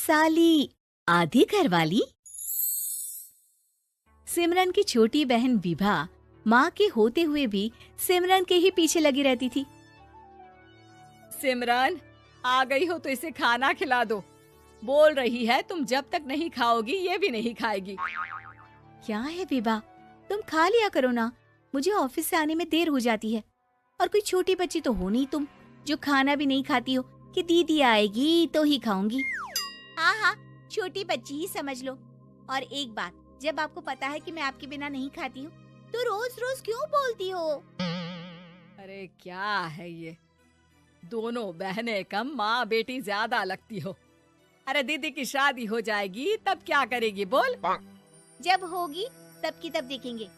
साली आधी घरवाली। सिमरन की छोटी बहन विभा माँ के होते हुए भी सिमरन के ही पीछे लगी रहती थी। सिमरन, आ गई हो तो इसे खाना खिला दो। बोल रही है तुम जब तक नहीं खाओगी ये भी नहीं खाएगी। क्या है विभा, तुम खा लिया करो ना, मुझे ऑफिस से आने में देर हो जाती है। और कोई छोटी बच्ची तो हो नहीं तुम जो खाना भी नहीं खाती हो कि दीदी आएगी तो ही खाऊंगी। हाँ हाँ, छोटी बच्ची ही समझ लो। और एक बात, जब आपको पता है कि मैं आपके बिना नहीं खाती हूँ तो रोज रोज क्यों बोलती हो? अरे क्या है ये, दोनों बहनें कम माँ बेटी ज्यादा लगती हो। अरे दीदी की शादी हो जाएगी तब क्या करेगी बोल? जब होगी तब की तब देखेंगे।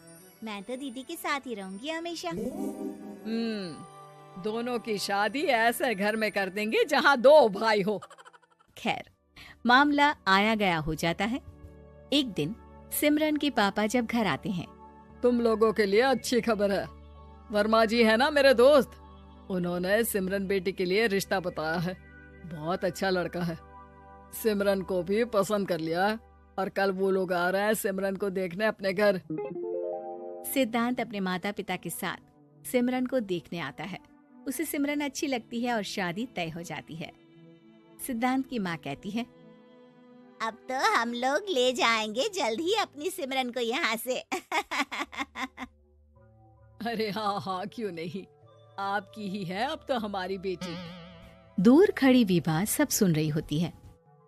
मैं तो दीदी के साथ ही रहूंगी हमेशा। दोनों की शादी ऐसे घर में कर देंगे जहाँ दो भाई हो। खैर, मामला आया गया हो जाता है। एक दिन सिमरन के पापा जब घर आते हैं, तुम लोगों के लिए अच्छी खबर है। वर्मा जी है ना मेरे दोस्त, उन्होंने सिमरन बेटी के लिए रिश्ता बताया है। बहुत अच्छा लड़का है, सिमरन को भी पसंद कर लिया है और कल वो लोग आ रहे हैं सिमरन को देखने अपने घर। सिद्धांत अपने माता पिता के साथ सिमरन को देखने आता है। उसे सिमरन अच्छी लगती है और शादी तय हो जाती है। सिद्धांत की माँ कहती है, अब तो हम लोग ले जाएंगे जल्द ही अपनी सिमरन को यहाँ से। अरे हाँ हाँ, क्यों नहीं, आपकी ही है अब तो हमारी बेटी। दूर खड़ी विभा सब सुन रही होती है।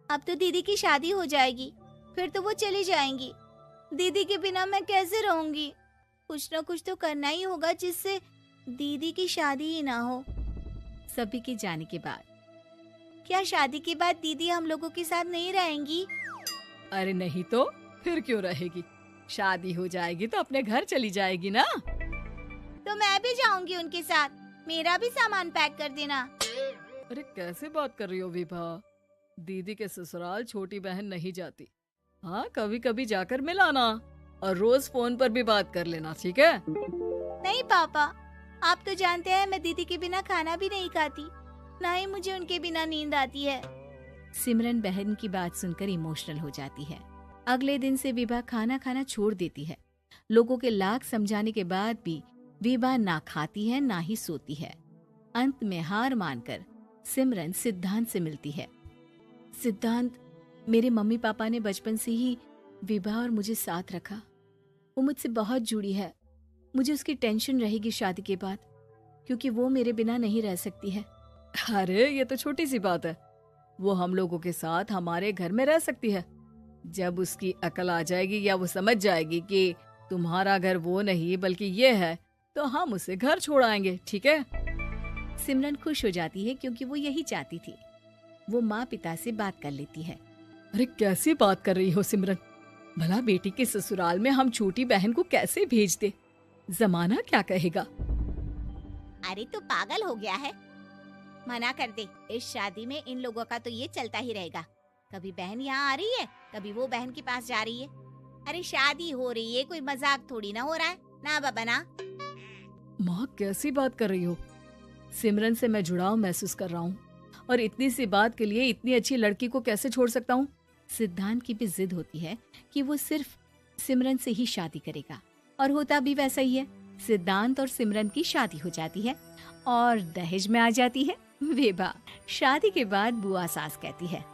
अब तो दीदी की शादी हो जाएगी, फिर तो वो चली जाएंगी। दीदी के बिना मैं कैसे रहूंगी? कुछ न कुछ तो करना ही होगा जिससे दीदी की शादी ही ना हो। सभी के जाने के बाद क्या शादी के बाद दीदी हम लोगों के साथ नहीं रहेंगी? अरे नहीं तो फिर क्यों रहेगी, शादी हो जाएगी तो अपने घर चली जाएगी ना। तो मैं भी जाऊंगी उनके साथ, मेरा भी सामान पैक कर देना। अरे कैसे बात कर रही हो विभा, दीदी के ससुराल छोटी बहन नहीं जाती। हाँ, कभी कभी जाकर मिलाना और रोज फोन पर भी बात कर लेना, ठीक है? नहीं पापा, आप तो जानते हैं मैं दीदी के बिना खाना भी नहीं खाती, ना ही मुझे उनके बिना नींद आती है। सिमरन बहन की बात सुनकर इमोशनल हो जाती है। अगले दिन से विभा खाना खाना छोड़ देती है। लोगों के लाख समझाने के बाद भी विभा ना खाती है ना ही सोती है। अंत में हार मानकर सिमरन सिद्धांत से मिलती है। सिद्धांत, मेरे मम्मी पापा ने बचपन से ही विभा और मुझे साथ रखा। वो मुझसे बहुत जुड़ी है। मुझे उसकी टेंशन रहेगी शादी के बाद, क्योंकि वो मेरे बिना नहीं रह सकती है। अरे ये तो छोटी सी बात है, वो हम लोगों के साथ हमारे घर में रह सकती है। जब उसकी अकल आ जाएगी या वो समझ जाएगी कि तुम्हारा घर वो नहीं बल्कि ये है, तो हम उसे घर छोड़ आएंगे, ठीक है? सिमरन खुश हो जाती है क्योंकि वो यही चाहती थी। वो माँ पिता से बात कर लेती है। अरे कैसी बात कर रही हो सिमरन, भला बेटी के ससुराल में हम छोटी बहन को कैसे भेज दे? जमाना क्या कहेगा? अरे तो पागल हो गया है, मना कर दे। इस शादी में इन लोगों का तो ये चलता ही रहेगा। कभी बहन यहाँ आ रही है, कभी वो बहन के पास जा रही है। अरे शादी हो रही है, कोई मजाक थोड़ी ना हो रहा है ना बाबा ना। माँ कैसी बात कर रही हो? सिमरन से मैं जुड़ाव महसूस कर रहा हूँ और इतनी सी बात के लिए इतनी अच्छी लड़की को कैसे छोड़ सकता हूँ? सिद्धांत की भी जिद होती है कि वो सिर्फ सिमरन से ही शादी करेगा, और होता भी वैसा ही है। सिद्धांत और सिमरन की शादी हो जाती है और दहेज में आ जाती है विभा। शादी के बाद बुआ सास कहती है,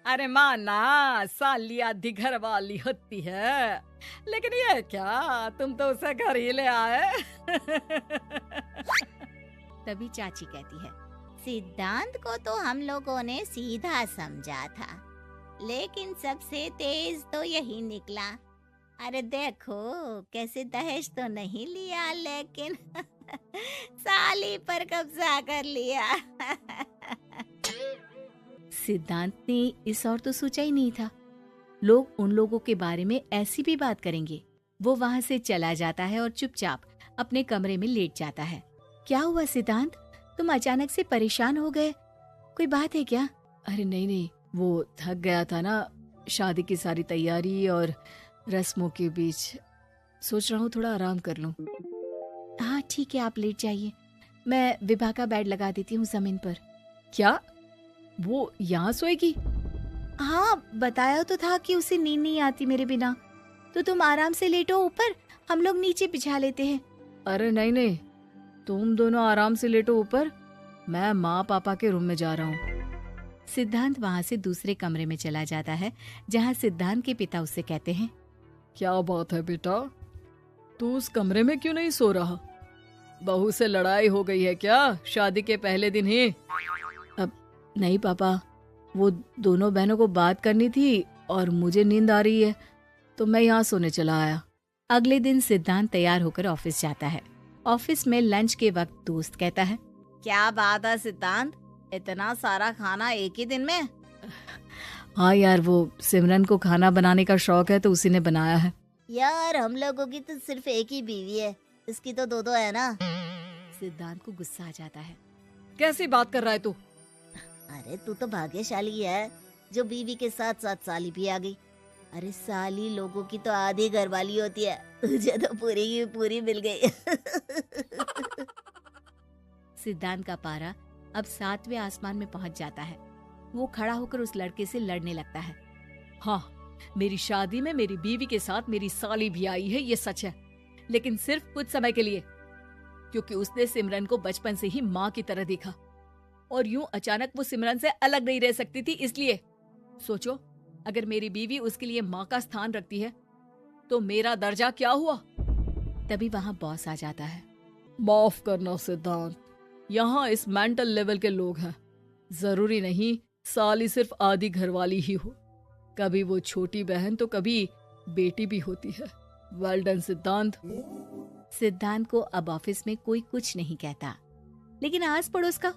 अरे माँ ना, साली आधी घर वाली होती है, लेकिन ये क्या, तुम तो उसे घर ही ले आए। तभी चाची कहती है, सिद्धांत को तो हम लोगों ने सीधा समझा था, लेकिन सबसे तेज तो यही निकला। अरे देखो कैसे दहेज तो नहीं लिया, लेकिन साली पर कब्जा कर लिया। सिद्धांत ने इस और तो सोचा ही नहीं था, लोग उन लोगों के बारे में ऐसी भी बात करेंगे। वो वहाँ से चला जाता है और चुपचाप अपने कमरे में लेट जाता है। क्या हुआ सिद्धांत, तुम अचानक से परेशान हो गए, कोई बात है क्या? अरे नहीं नहीं, वो थक गया था ना, शादी की सारी तैयारी और रस्मों के बीच, सोच रहा हूँ थोड़ा आराम कर लूं। हाँ ठीक है, आप लेट जाइए, मैं विभा का बेड लगा देती हूँ जमीन पर। क्या? वो यहाँ सोएगी? हाँ, बताया तो था कि उसे नींद नहीं आती मेरे बिना। तो तुम आराम से लेटो ऊपर, हम लोग नीचे बिछा लेते हैं। अरे नहीं नहीं, तुम दोनों आराम से लेटो ऊपर, मैं माँ पापा के रूम में जा रहा हूँ। सिद्धांत वहाँ से दूसरे कमरे में चला जाता है, जहाँ सिद्धांत के पिता उससे कहते हैं, क्या बात है बेटा, तू उस कमरे में क्यों नहीं सो रहा? बहू से लड़ाई हो गई है क्या शादी के पहले दिन ही? अब नहीं पापा, वो दोनों बहनों को बात करनी थी और मुझे नींद आ रही है, तो मैं यहाँ सोने चला आया। अगले दिन सिद्धांत तैयार होकर ऑफिस जाता है। ऑफिस में लंच के वक्त दोस्त कहता है, क्या बात है सिद्धांत, इतना सारा खाना एक ही दिन में? हाँ यार, वो सिमरन को खाना बनाने का शौक है तो उसी ने बनाया है। यार हम लोगों की तो सिर्फ एक ही बीवी है, इसकी तो दो है ना। सिद्धांत को गुस्सा आ जाता है। कैसी बात कर रहा है तू? अरे तू तो भाग्यशाली है जो बीवी के साथ साथ साली भी आ गई। अरे साली लोगों की तो आधी घरवाली होती है, तुझे तो पूरी की पूरी मिल गई। सिद्धांत का पारा अब 7वें आसमान में पहुंच जाता है। वो खड़ा होकर उस लड़के से लड़ने लगता है। हाँ, मेरी शादी में मेरी बीवी के साथ मेरी साली भी आई है, ये सच है, लेकिन सिर्फ कुछ समय के लिए, क्योंकि उसने सिमरन को बचपन से ही माँ की तरह देखा और यूं अचानक वो सिमरन से अलग नहीं रह सकती थी। इसलिए सोचो, अगर मेरी बीवी उसके लिए माँ का स्थान रखती है तो मेरा दर्जा क्या हुआ? तभी वहाँ बॉस आ जाता है। माफ करना सिद्धांत, यहाँ इस मेंटल लेवल के लोग हैं, जरूरी नहीं साली सिर्फ आधी घरवाली ही हो, कभी वो छोटी बहन तो कभी बेटी भी होती है। वेल डन सिद्धांत। सिद्धांत को अब ऑफिस में कोई कुछ नहीं कहता, लेकिन आस पड़ोस का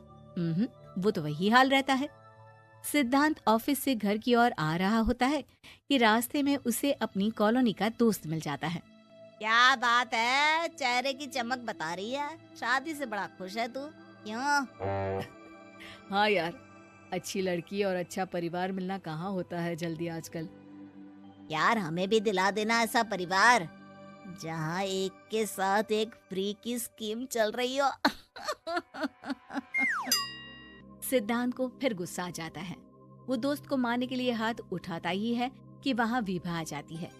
वो तो वही हाल रहता है। सिद्धांत ऑफिस से घर की ओर आ रहा होता है कि रास्ते में उसे अपनी कॉलोनी का दोस्त मिल जाता है। क्या बात है, चेहरे की चमक बता रही है, शादी से बड़ा खुश है तू, क्यों? हाँ यार, अच्छी लड़की और अच्छा परिवार मिलना कहाँ होता है जल्दी आजकल। यार हमें भी दिला देना ऐसा परिवार जहाँ एक के साथ एक फ्री की स्कीम चल रही हो। सिद्धांत को फिर गुस्सा आ जाता है। वो दोस्त को मारने के लिए हाथ उठाता ही है कि वहाँ विभा आ जाती है।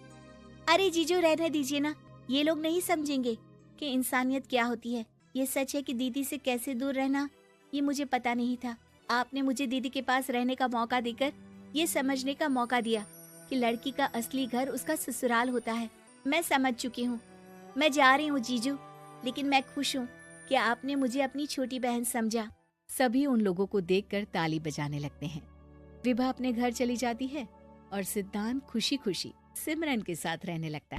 अरे जीजू, रहने दीजिए ना, ये लोग नहीं समझेंगे कि इंसानियत क्या होती है। ये सच है कि दीदी से कैसे दूर रहना ये मुझे पता नहीं था। आपने मुझे दीदी के पास रहने का मौका देकर ये समझने का मौका दिया कि लड़की का असली घर उसका ससुराल होता है। मैं समझ चुकी हूँ, मैं जा रही हूँ जीजू, लेकिन मैं खुश हूँ कि आपने मुझे अपनी छोटी बहन समझा। सभी उन लोगों को देखकर ताली बजाने लगते हैं। विभा अपने घर चली जाती है और सिद्धांत खुशी खुशी सिमरन के साथ रहने लगता है।